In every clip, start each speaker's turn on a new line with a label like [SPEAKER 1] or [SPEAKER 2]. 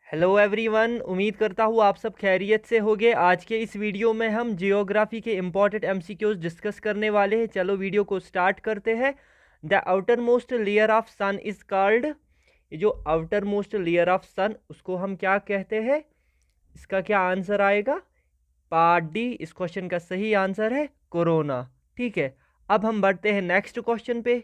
[SPEAKER 1] Hello everyone, उम्मीद करता हूँ आप सब खैरियत से होंगे। आज के इस वीडियो में हम जियोग्राफी के इम्पॉर्टेंट एमसीक्यूज डिस्कस करने वाले हैं। चलो वीडियो को स्टार्ट करते हैं। The outer most layer of sun is called. ये जो outer most layer of sun, उसको हम क्या कहते हैं? इसका क्या आंसर आएगा? पार्ट डी इस क्वेश्चन का सही आंसर है कोरोना। ठीक है, अब हम बढ़ते हैं नेक्स्ट क्वेश्चन पे।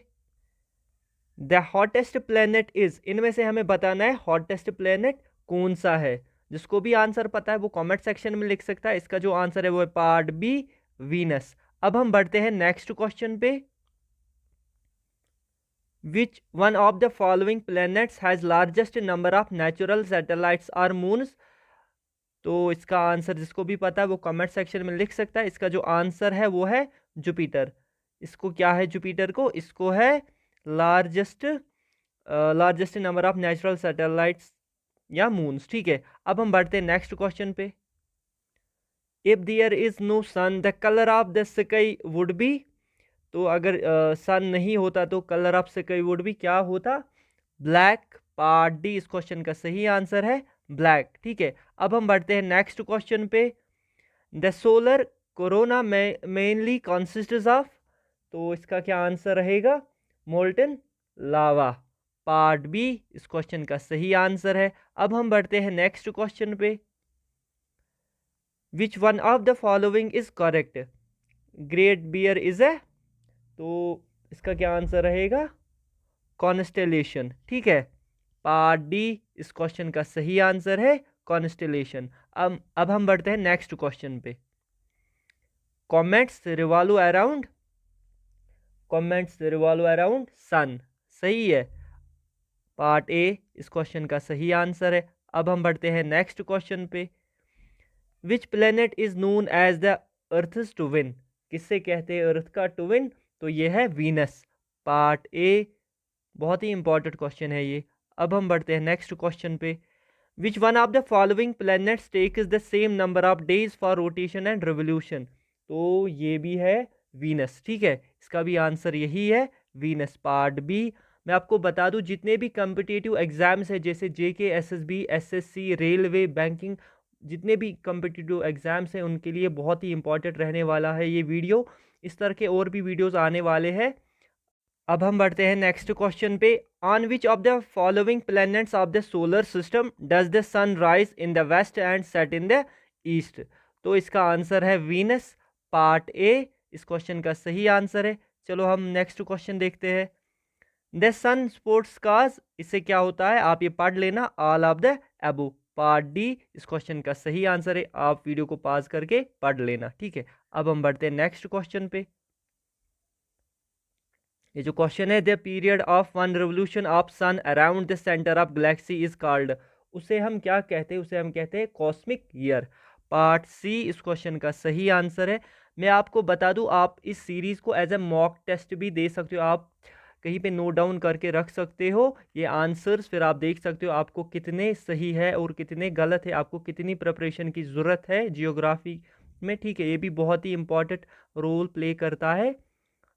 [SPEAKER 1] द हॉटेस्ट प्लेनेट इज, इनमें से हमें बताना है हॉटेस्ट प्लेनेट कौन सा है। जिसको भी आंसर पता है वो कमेंट सेक्शन में लिख सकता है। इसका जो आंसर है वो है पार्ट बी, वीनस। अब हम बढ़ते हैं नेक्स्ट क्वेश्चन पे। Which one of the following planets has largest number of natural satellites or moons. तो इसका आंसर जिसको भी पता है वो कमेंट सेक्शन में लिख सकता है। इसका जो आंसर है वो है जुपिटर। इसको क्या है जुपिटर को? इसको है largest largest number of natural satellites या मून्स। ठीक है, अब हम बढ़ते हैं नेक्स्ट क्वेश्चन पे। If there is no sun the colour of the sky would be. तो अगर सन नहीं होता तो colour of sky would be क्या होता? ब्लैक। पार्ट डी इस क्वेश्चन का सही आंसर है ब्लैक। ठीक है, अब हम बढ़ते हैं नेक्स्ट क्वेश्चन पे। The solar corona mainly consists of. तो इसका क्या आंसर रहेगा? मोल्टन लावा। पार्ट बी इस क्वेश्चन का सही आंसर है। अब हम बढ़ते हैं नेक्स्ट क्वेश्चन पे। Which one of the following is correct? Great bear is A. तो इसका क्या आंसर रहेगा? कॉन्स्टेलेशन। ठीक है, पार्ट डी इस क्वेश्चन का सही आंसर है कॉन्स्टेलेशन। अब हम बढ़ते हैं नेक्स्ट क्वेश्चन पे। Comets revolve around, comets revolve around sun. सही है, पार्ट ए इस क्वेश्चन का सही आंसर है। अब हम बढ़ते हैं नेक्स्ट क्वेश्चन पे। Which planet is known as the earth's twin. किससे कहते हैं अर्थ का ट्विन? तो ये है वीनस। पार्ट ए बहुत ही इंपॉर्टेंट क्वेश्चन है ये। अब हम बढ़ते हैं नेक्स्ट क्वेश्चन पे। Which one of the following planets takes the same number of days for rotation and revolution. तो ये भी है वीनस। ठीक है, इसका भी आंसर यही है वीनस। Part B. मैं आपको बता दूं जितने भी कम्पिटिटिव एग्जाम्स हैं जैसे जेके, एसएसबी, एसएससी, रेलवे, बैंकिंग, जितने भी कम्पिटिटिव एग्जाम्स हैं उनके लिए बहुत ही इंपॉर्टेंट रहने वाला है ये वीडियो। इस तरह के और भी वीडियोस आने वाले हैं। अब हम बढ़ते हैं नेक्स्ट क्वेश्चन पे। On which of the following planets of the solar system does the sun rise in the west and set in the east. तो इसका आंसर है वीनस। पार्ट ए इस क्वेश्चन का सही आंसर है। चलो हम नेक्स्ट क्वेश्चन देखते हैं। द सन स्पोर्ट्स कार्स, इससे क्या होता है आप ये पढ़ लेना। ऑल ऑफ द एबो। पार्ट डी इस क्वेश्चन का सही आंसर है। आप वीडियो को पॉज करके पढ़ लेना। ठीक है, अब हम बढ़ते हैं नेक्स्ट क्वेश्चन पे। ये जो क्वेश्चन है, the period of one revolution of sun around the centre of galaxy is called. उसे हम क्या कहते हैं? उसे हम कहते हैं कॉस्मिक ईयर। पार्ट सी इस क्वेश्चन का सही आंसर है। मैं आपको बता दूं आप इस सीरीज को एज ए मॉक टेस्ट भी दे सकते हो। आप कहीं पे नोट डाउन करके रख सकते हो ये आंसर्स, फिर आप देख सकते हो आपको कितने सही है और कितने गलत है, आपको कितनी प्रिपरेशन की ज़रूरत है जियोग्राफी में। ठीक है, ये भी बहुत ही इंपॉर्टेंट रोल प्ले करता है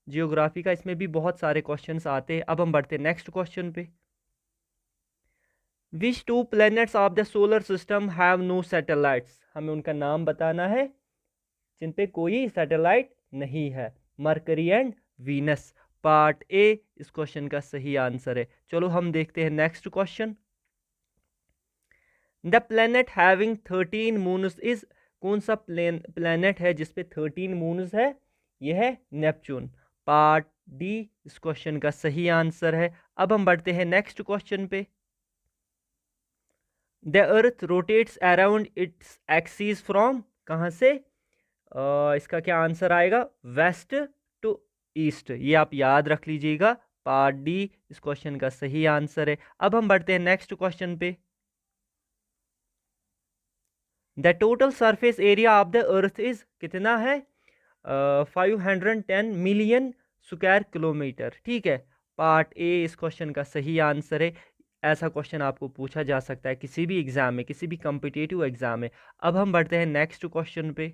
[SPEAKER 1] जियोग्राफी का। इसमें भी बहुत सारे क्वेश्चंस आते हैं। अब हम बढ़ते हैं नेक्स्ट क्वेश्चन पे। Which two planets of the solar system have no satellites. हमें उनका नाम बताना है जिन पे कोई सैटेलाइट नहीं है। Mercury and Venus. Part A इस क्वेश्चन का सही आंसर है। चलो हम देखते हैं next question. The planet having 13 moons is. कौन सा प्लैनेट है जिसपे 13 मून्स है? यह है नेपच्यून। पार्ट डी इस क्वेश्चन का सही आंसर है। अब हम बढ़ते हैं नेक्स्ट क्वेश्चन पे। The earth rotates around its axis from. कहाँ से? इसका क्या आंसर आएगा? West to east. ये आप याद रख लीजिएगा। पार्ट डी इस क्वेश्चन का सही आंसर है। अब हम बढ़ते हैं नेक्स्ट क्वेश्चन पे। The total surface area of the earth is कितना है? 510 मिलियन स्क्वायर किलोमीटर। ठीक है, पार्ट ए इस क्वेश्चन का सही आंसर है। ऐसा क्वेश्चन आपको पूछा जा सकता है किसी भी एग्जाम में, किसी भी कॉम्पिटिटिव एग्जाम में। अब हम बढ़ते हैं नेक्स्ट क्वेश्चन पे।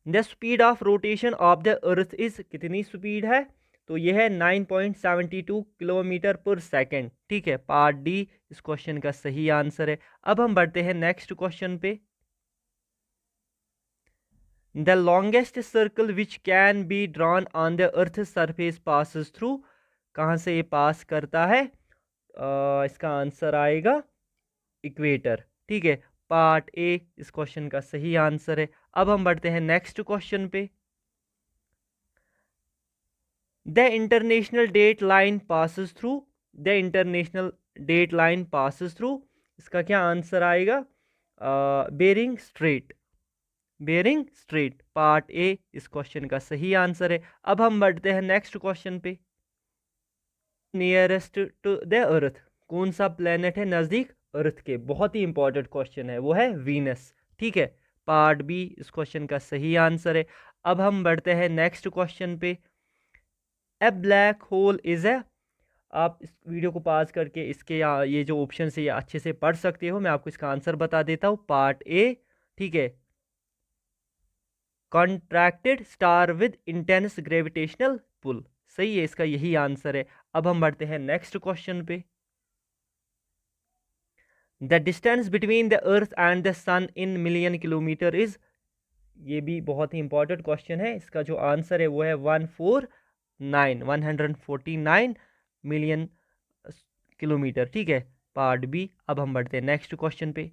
[SPEAKER 1] The speed of rotation of the earth is. कितनी स्पीड है? तो ये है 9.72 किलोमीटर पर सेकेंड। ठीक है, पार्ट डी इस क्वेश्चन का सही आंसर है। अब हम बढ़ते हैं नेक्स्ट क्वेश्चन पे। The longest circle which can be drawn on the earth surface passes through, कहाँ से ये पास करता है? इसका आंसर आएगा इक्वेटर। ठीक है, पार्ट ए इस क्वेश्चन का सही आंसर है। अब हम बढ़ते हैं नेक्स्ट क्वेश्चन पे। The international date line passes through, the international date line passes through, इसका क्या आंसर आएगा? Bering Strait, Bering Strait, part A इस क्वेश्चन का सही आंसर है। अब हम बढ़ते हैं नेक्स्ट क्वेश्चन पे। नियरेस्ट टू द अर्थ, कौन सा प्लेनेट है नज़दीक अर्थ के? बहुत ही इंपॉर्टेंट क्वेश्चन है, वो है वीनस। ठीक है, पार्ट बी इस क्वेश्चन का सही आंसर है। अब हम बढ़ते हैं नेक्स्ट क्वेश्चन पे। ए ब्लैक होल इज ए, आप इस वीडियो को पास करके इसके ये जो ऑप्शन है ये अच्छे से पढ़ सकते हो। मैं आपको इसका आंसर बता देता हूँ, पार्ट ए। ठीक है, contracted star with intense gravitational pull, सही है, इसका यही आंसर है। अब हम बढ़ते हैं नेक्स्ट क्वेश्चन पे। The distance between the earth and the sun in million kilometre is, ये भी बहुत ही इंपॉर्टेंट क्वेश्चन है। इसका जो आंसर है वो है 149 मिलियन किलोमीटर। ठीक है, पार्ट बी। अब हम बढ़ते हैं नेक्स्ट क्वेश्चन पे।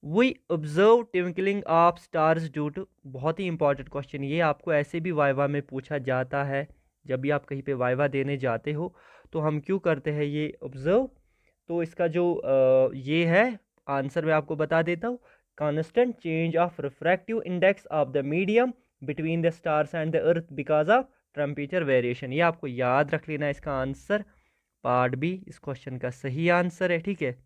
[SPEAKER 1] We observe twinkling of stars due to, बहुत ही इंपॉर्टेंट क्वेश्चन, ये आपको ऐसे भी वाइवा में पूछा जाता है। जब भी आप कहीं पे वाइवा देने जाते हो तो हम क्यों करते हैं ये ऑब्जर्व? तो इसका जो ये है आंसर मैं आपको बता देता हूँ। Constant change of refractive index of the medium between the stars and the earth because of temperature variation, ये आपको याद रख लेना है। इसका आंसर पार्ट बी इस क्वेश्चन का सही आंसर है। ठीक है,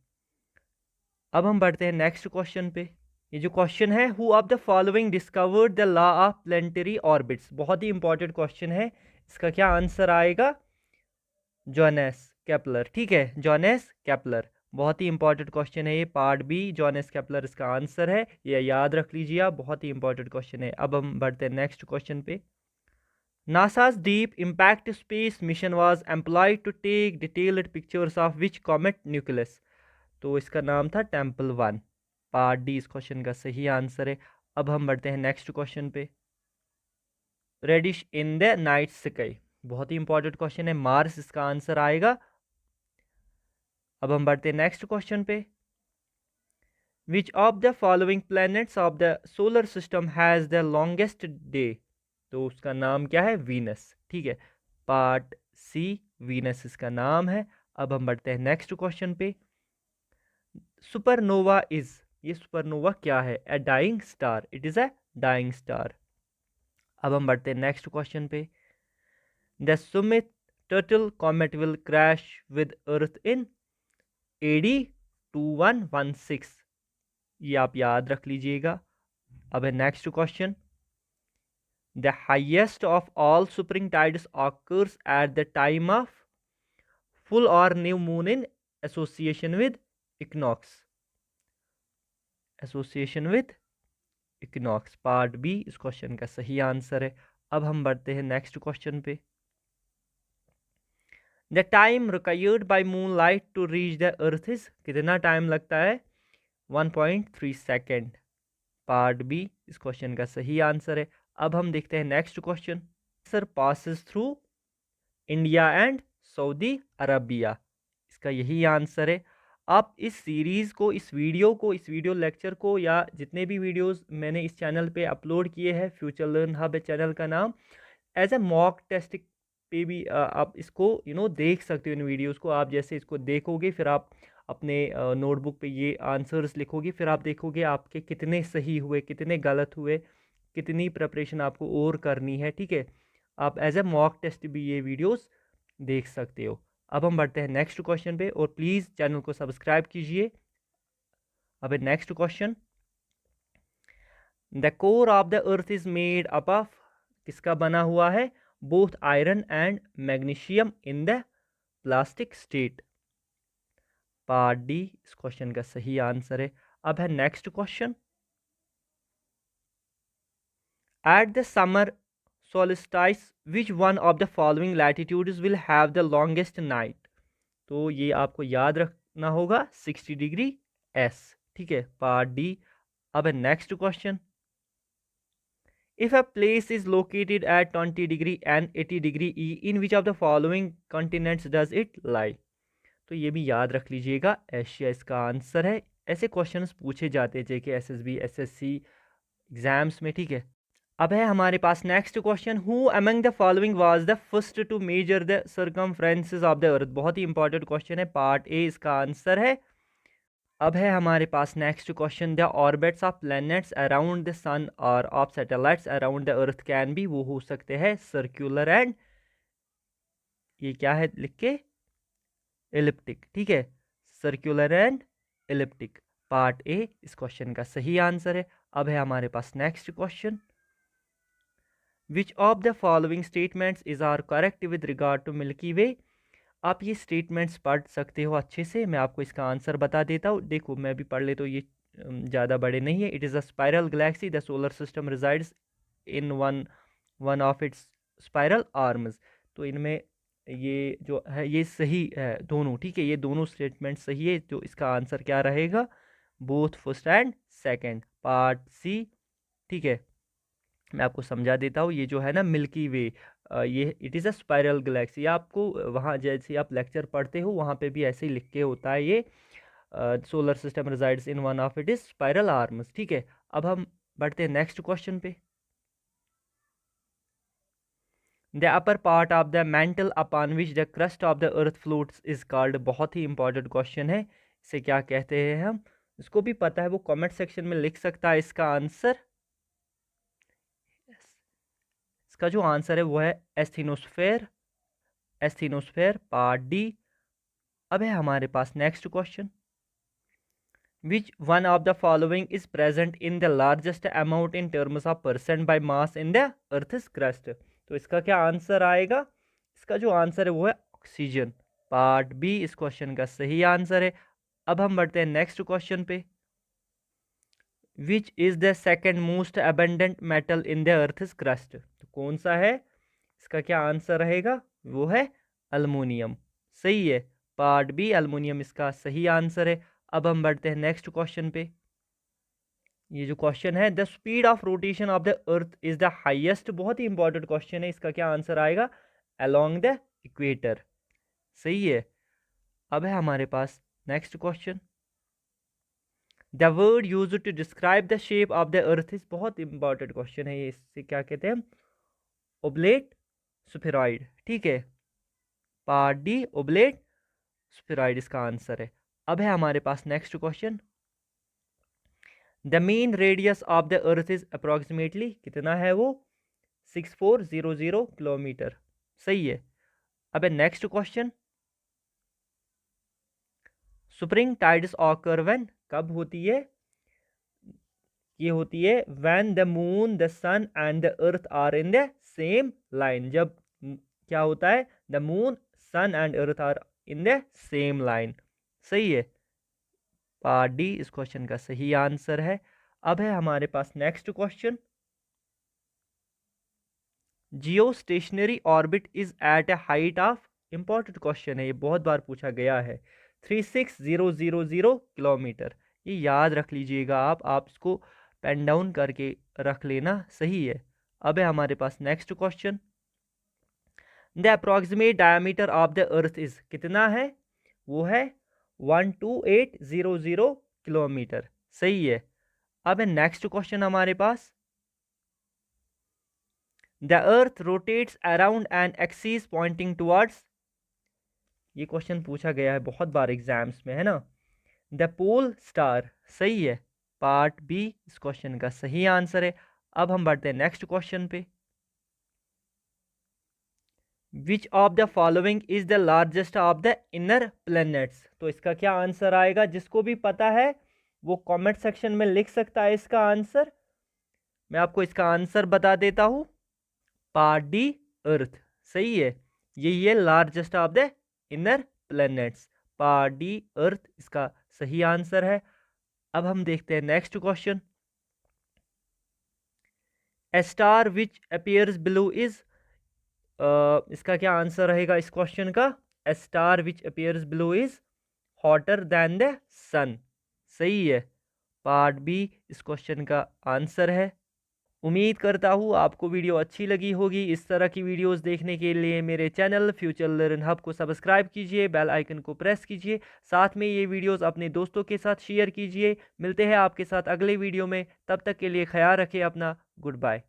[SPEAKER 1] अब हम बढ़ते हैं नेक्स्ट क्वेश्चन पे। ये जो क्वेश्चन है, who of the following discovered the law of planetary orbits, बहुत ही इंपॉर्टेंट क्वेश्चन है। इसका क्या आंसर आएगा? Jones Kepler. ठीक है, जोनेस केपलर, बहुत ही इंपॉर्टेंट क्वेश्चन है ये, पार्ट बी जोनेस केपलर इसका आंसर है, ये याद रख लीजिए आप, बहुत ही इंपॉर्टेंट क्वेश्चन है। अब हम बढ़ते हैं नेक्स्ट क्वेश्चन पे। NASA's deep impact space mission was employed to take detailed pictures of which comet nucleus, तो इसका नाम था टेम्पल 1, पार्ट डी इस क्वेश्चन का सही आंसर है। अब हम बढ़ते हैं नेक्स्ट क्वेश्चन पे। Reddish in the night sky, बहुत ही इंपॉर्टेंट क्वेश्चन है, मार्स इसका आंसर आएगा। अब हम बढ़ते हैं नेक्स्ट क्वेश्चन पे। Which of the following planets of the solar system has the longest day, तो उसका नाम क्या है? वीनस। ठीक है, पार्ट सी वीनस इसका नाम है। अब हम बढ़ते हैं नेक्स्ट क्वेश्चन पे। सुपरनोवा इज, ये सुपरनोवा क्या है? A dying star, it is a dying star. अब हम बढ़ते हैं नेक्स्ट क्वेश्चन पे। The Swift Tuttle comet will crash with earth in AD 2116, ये आप याद रख लीजिएगा। अब है next question. The highest of all spring tides occurs at the time of full or new moon in association with equinox, association with इक्नॉक्स, part B इस question का सही आंसर है। अब हम बढ़ते हैं नेक्स्ट क्वेश्चन पे। The time required by moon light to reach the earth is, कितना टाइम लगता है? 1.3 सेकेंड, पार्ट बी इस क्वेश्चन का सही आंसर है। अब हम देखते हैं next question. Sir passes through India and Saudi Arabia, इसका यही आंसर है। आप इस सीरीज़ को, इस वीडियो लेक्चर को, या जितने भी वीडियोस मैंने इस चैनल पे अपलोड किए हैं, फ्यूचर लर्न हब है चैनल का नाम, एज ए मॉक टेस्ट पे भी आप इसको देख सकते हो। इन वीडियोस को आप जैसे इसको देखोगे, फिर आप अपने नोटबुक पे ये आंसर्स लिखोगे, फिर आप देखोगे आपके कितने सही हुए, कितने गलत हुए, कितनी प्रिपरेशन आपको और करनी है। ठीक है, आप एज ए मॉक टेस्ट भी ये वीडियोस देख सकते हो। अब हम बढ़ते हैं नेक्स्ट क्वेश्चन पे, और प्लीज़ चैनल को सब्सक्राइब कीजिए। अब next question. The core of the earth is made up of, किसका बना हुआ है? Both iron and magnesium in the plastic state, part D इस क्वेश्चन का सही आंसर है। अब है next question. At the summer solstice, which one of the following latitudes will have the longest night? तो ये आपको याद रखना होगा 60 डिग्री एस, ठीक है, पार्ट डी। अब next question, if a place is located at 20 degree and 80 degree E, in which of the following continents does it लाई? तो ये भी याद रख लीजिएगा, एशिया इसका आंसर है। ऐसे क्वेश्चंस पूछे जाते हैं जेके एसएसबी एसएससी एग्जाम्स में, ठीक है। अब है हमारे पास next question, who among the following was the first to measure the circumferences of the earth? बहुत ही इंपॉर्टेंट क्वेश्चन है, पार्ट ए इसका आंसर है। अब है हमारे पास next question, the orbits of planets around the sun और of satellites around the earth can be, वो हो सकते हैं सर्कुलर एंड, ये क्या है लिख के, एलिप्टिक, ठीक है, circular and elliptic. Part A इस क्वेश्चन का सही आंसर है। अब है हमारे पास next question, which of the following statements is are correct with regard to Milky Way? आप ये स्टेटमेंट्स पढ़ सकते हो अच्छे से, मैं आपको इसका आंसर बता देता हूँ। देखो मैं भी पढ़ ले तो ये ज़्यादा बड़े नहीं है। It is a spiral Galaxy, the solar system resides in one of its spiral arms. तो इनमें ये जो है ये सही है दोनों, ठीक है, ये दोनों स्टेटमेंट सही है। जो इसका आंसर क्या रहेगा, both first and second, part C, ठीक है। मैं आपको समझा देता हूँ, ये जो है ना मिल्की वे, ये it is a spiral Galaxy. आपको वहाँ जैसे आप लेक्चर पढ़ते हो वहाँ पे भी ऐसे ही लिख के होता है, ये solar system resides in one of it is spiral arms, ठीक है। अब हम बढ़ते हैं नेक्स्ट क्वेश्चन पे, the upper part of the mental upon which the crust of the earth floats is called. बहुत ही इंपॉर्टेंट क्वेश्चन है, इसे क्या कहते हैं हम, इसको भी पता है वो कमेंट सेक्शन में लिख सकता है इसका आंसर। इसका जो आंसर है वो है एस्थीनोस्फेयर, एस्थीनोस्फेयर, पार्ट डी। अब है हमारे पास next question, which one of the following is present in the largest amount in terms of percent by mass in the earth's crust? तो इसका क्या आंसर आएगा, इसका जो आंसर है वो है ऑक्सीजन, पार्ट बी इस क्वेश्चन का सही आंसर है। अब हम बढ़ते हैं नेक्स्ट क्वेश्चन पे, which is the second most abundant metal in the earth's crust? तो कौन सा है, इसका क्या आंसर रहेगा, वो है अल्मोनियम, सही है, पार्ट बी अल्मोनियम इसका सही आंसर है। अब हम बढ़ते हैं नेक्स्ट क्वेश्चन पे, ये जो क्वेश्चन है, the speed of rotation of the earth is the highest, बहुत ही इंपॉर्टेंट क्वेश्चन है, इसका क्या आंसर आएगा, अलोंग द इक्वेटर, सही है। अब है हमारे पास next question, the word use to describe the shape of the earth is, बहुत इंपॉर्टेंट क्वेश्चन है ये, इससे क्या कहते हैं, ओब्लेट स्फेरॉइड, ठीक है, पार्ट डी ओब्लेट स्फेरॉइड इसका आंसर है। अब है हमारे पास next question, the mean radius of the earth is approximately, कितना है वो, 6400 किलोमीटर, सही है। अब है next question, spring tides occur when, कब होती है, ये होती है when the moon the sun and the earth are in the same line, जब क्या होता है, the moon sun and earth are in the same line, सही है, पार्ट डी इस क्वेश्चन का सही आंसर है। अब है हमारे पास next question, geostationary orbit is at a height of, important question है, ये बहुत बार पूछा गया है, 36000 किलोमीटर, ये याद रख लीजिएगा आप इसको पेन डाउन करके रख लेना, सही है। अब है हमारे पास next question, the approximate diameter of the earth is, कितना है, वो है 12800 किलोमीटर, सही है। अब है नेक्स्ट क्वेश्चन हमारे पास, the earth rotates around an axis pointing towards, ये क्वेश्चन पूछा गया है बहुत बार एग्जाम्स में, है ना, द पोल स्टार, सही है, पार्ट बी इस क्वेश्चन का सही आंसर है। अब हम बढ़ते हैं नेक्स्ट क्वेश्चन पे, which of the following is the largest of the inner planets? तो इसका क्या आंसर आएगा, जिसको भी पता है वो कमेंट सेक्शन में लिख सकता है इसका आंसर। मैं आपको इसका आंसर बता देता हूँ, पार्ट डी अर्थ, सही है, यही है largest of the inner planets, part D earth इसका सही आंसर है। अब हम देखते हैं next question, a star which appears blue is, इसका क्या आंसर रहेगा इस क्वेश्चन का? A star which appears blue is hotter than the sun. सही है, पार्ट बी इस क्वेश्चन का आंसर है। उम्मीद करता हूँ आपको वीडियो अच्छी लगी होगी। इस तरह की वीडियोस देखने के लिए मेरे चैनल फ्यूचर लर्न हब को सब्सक्राइब कीजिए, बेल आइकन को प्रेस कीजिए, साथ में ये वीडियोस अपने दोस्तों के साथ शेयर कीजिए। मिलते हैं आपके साथ अगले वीडियो में, तब तक के लिए ख्याल रखें अपना। Good bye.